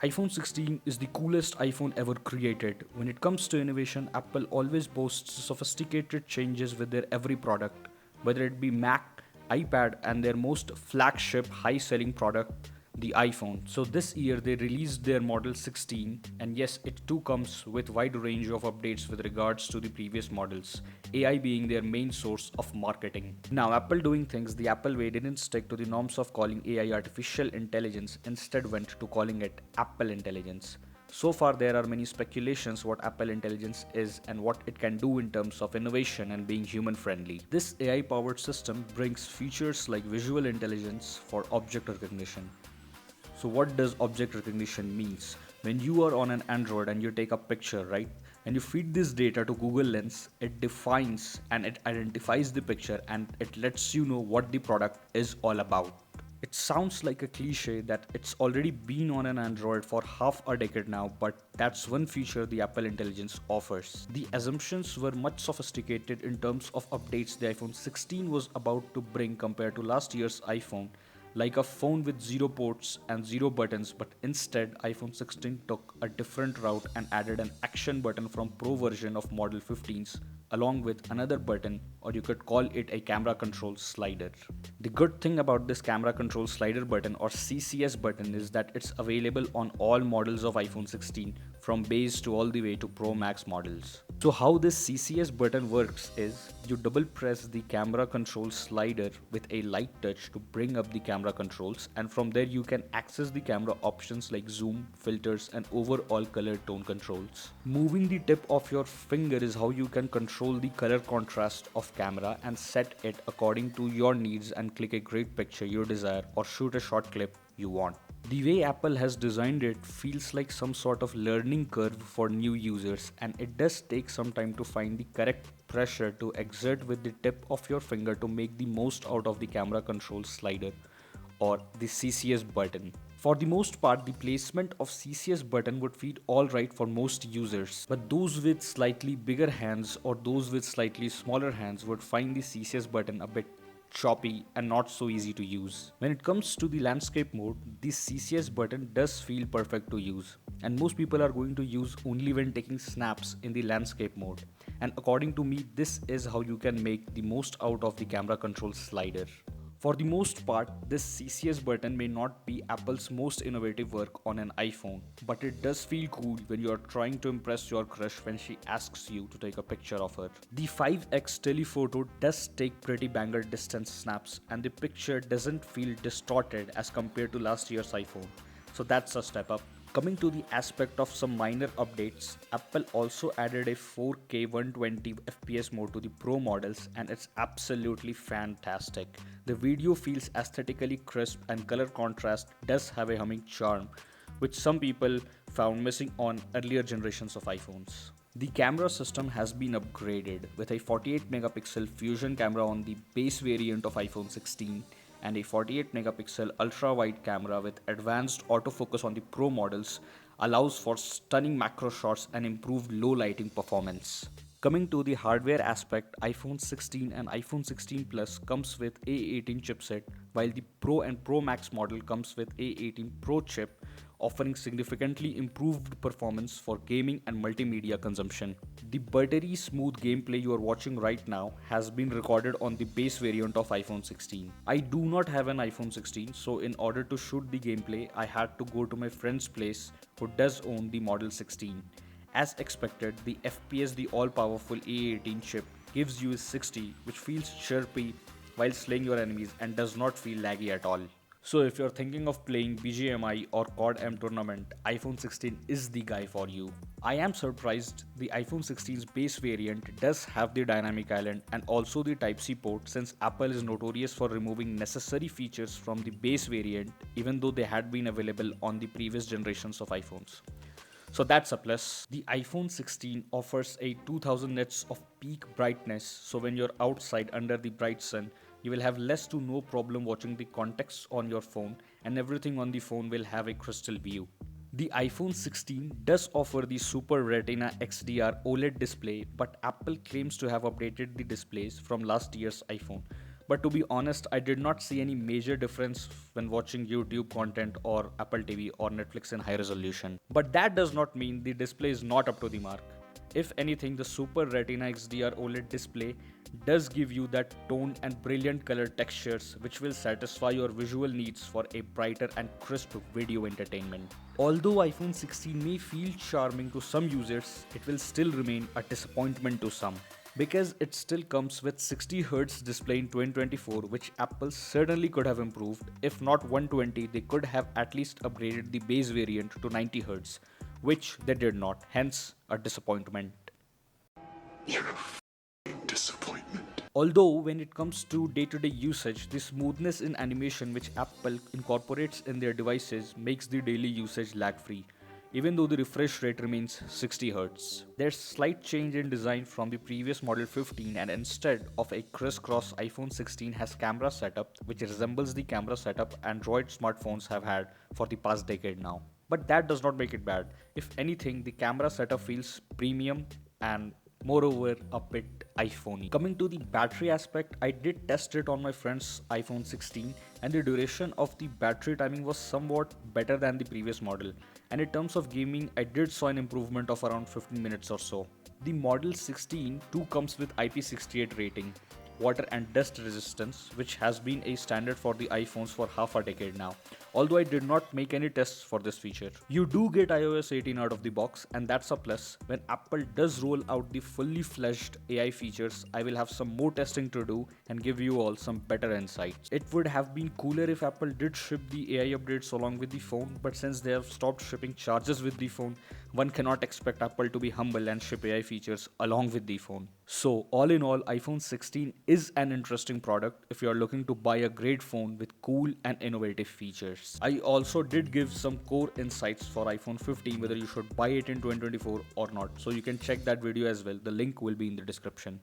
iPhone 16 is the coolest iPhone ever created. When it comes to innovation, Apple always boasts sophisticated changes with their every product, whether it be Mac, iPad, and their most flagship high selling product, the iPhone. So this year they released their model 16, and yes, it too comes with wide range of updates with regards to the previous models, AI being their main source of marketing. Now Apple doing things the Apple way didn't stick to the norms of calling AI artificial intelligence, instead went to calling it Apple intelligence. So far, there are many speculations what Apple Intelligence is and what it can do in terms of innovation and being human friendly. This AI powered system brings features like visual intelligence for object recognition. So what does object recognition means? When you are on an Android and you take a picture, right? And you feed this data to Google Lens, it defines and it identifies the picture and it lets you know what the product is all about. It sounds like a cliche that it's already been on an Android for half a decade now, but that's one feature the Apple Intelligence offers. The assumptions were much sophisticated in terms of updates the iPhone 16 was about to bring compared to last year's iPhone, like a phone with zero ports and zero buttons, but instead iPhone 16 took a different route and added an action button from Pro version of Model 15's along with another button, or you could call it a camera control slider. The good thing about this camera control slider button or CCS button is that it's available on all models of iPhone 16 from base to all the way to Pro Max models. So how this CCS button works is you double press the camera control slider with a light touch to bring up the camera controls, and from there you can access the camera options like zoom, filters and overall color tone controls. Moving the tip of your finger is how you can control the color contrast of camera and set it according to your needs and click a great picture you desire or shoot a short clip you want. The way Apple has designed it feels like some sort of learning curve for new users, and it does take some time to find the correct pressure to exert with the tip of your finger to make the most out of the camera control slider or the CCS button. For the most part, the placement of CCS button would feel alright for most users, but those with slightly bigger hands or those with slightly smaller hands would find the CCS button a bit choppy and not so easy to use. When it comes to the landscape mode, this CCS button does feel perfect to use, and most people are going to use only when taking snaps in the landscape mode. And according to me, this is how you can make the most out of the camera control slider. For the most part, this CCS button may not be Apple's most innovative work on an iPhone, but it does feel cool when you are trying to impress your crush when she asks you to take a picture of her. The 5x telephoto does take pretty banger distance snaps, and the picture doesn't feel distorted as compared to last year's iPhone. So that's a step up. Coming to the aspect of some minor updates, Apple also added a 4K 120 FPS mode to the Pro models, and it's absolutely fantastic. The video feels aesthetically crisp and color contrast does have a humming charm, which some people found missing on earlier generations of iPhones. The camera system has been upgraded with a 48 megapixel fusion camera on the base variant of iPhone 16 and a 48 megapixel ultra wide camera with advanced autofocus on the Pro models allows for stunning macro shots and improved low lighting performance. Coming to the hardware aspect, iPhone 16 and iPhone 16 Plus comes with A18 chipset, while the Pro and Pro Max model comes with A18 Pro chip, offering significantly improved performance for gaming and multimedia consumption. The buttery smooth gameplay you are watching right now has been recorded on the base variant of iPhone 16. I do not have an iPhone 16, so in order to shoot the gameplay, I had to go to my friend's place who does own the Model 16. As expected, the FPS the all-powerful A18 chip gives you is 60, which feels chirpy while slaying your enemies and does not feel laggy at all. So if you're thinking of playing BGMI or COD M tournament, iPhone 16 is the guy for you. I am surprised the iPhone 16's base variant does have the dynamic island and also the Type-C port, since Apple is notorious for removing necessary features from the base variant even though they had been available on the previous generations of iPhones. So that's a plus. The iPhone 16 offers a 2000 nits of peak brightness, so when you're outside under the bright sun, you will have less to no problem watching the context on your phone, and everything on the phone will have a crystal view. The iPhone 16 does offer the Super Retina XDR OLED display, but Apple claims to have updated the displays from last year's iPhone. But to be honest, I did not see any major difference when watching YouTube content or Apple TV or Netflix in high resolution. But that does not mean the display is not up to the mark. If anything, the Super Retina XDR OLED display does give you that tone and brilliant color textures which will satisfy your visual needs for a brighter and crisp video entertainment. Although iPhone 16 may feel charming to some users, it will still remain a disappointment to some, because it still comes with 60Hz display in 2024, which Apple certainly could have improved. If not 120, they could have at least upgraded the base variant to 90Hz, which they did not, hence a disappointment. You're a disappointment. Although when it comes to day-to-day usage, the smoothness in animation which Apple incorporates in their devices makes the daily usage lag-free, even though the refresh rate remains 60Hz. There's slight change in design from the previous model 15, and instead of a crisscross, iPhone 16 has camera setup which resembles the camera setup Android smartphones have had for the past decade now. But that does not make it bad. If anything, the camera setup feels premium and moreover a bit iPhone-y. Coming to the battery aspect, I did test it on my friend's iPhone 16 and the duration of the battery timing was somewhat better than the previous model, and in terms of gaming I did saw an improvement of around 15 minutes or so. The Model 16 too comes with IP68 rating, water and dust resistance, which has been a standard for the iPhones for half a decade now, although I did not make any tests for this feature. You do get iOS 18 out of the box, and that's a plus. When Apple does roll out the fully fledged AI features, I will have some more testing to do and give you all some better insights. It would have been cooler if Apple did ship the AI updates along with the phone, but since they have stopped shipping charges with the phone, one cannot expect Apple to be humble and ship AI features along with the phone. So all in all, iPhone 16 is an interesting product if you are looking to buy a great phone with cool and innovative features. I also did give some core insights for iPhone 15, whether you should buy it in 2024 or not. So you can check that video as well. The link will be in the description.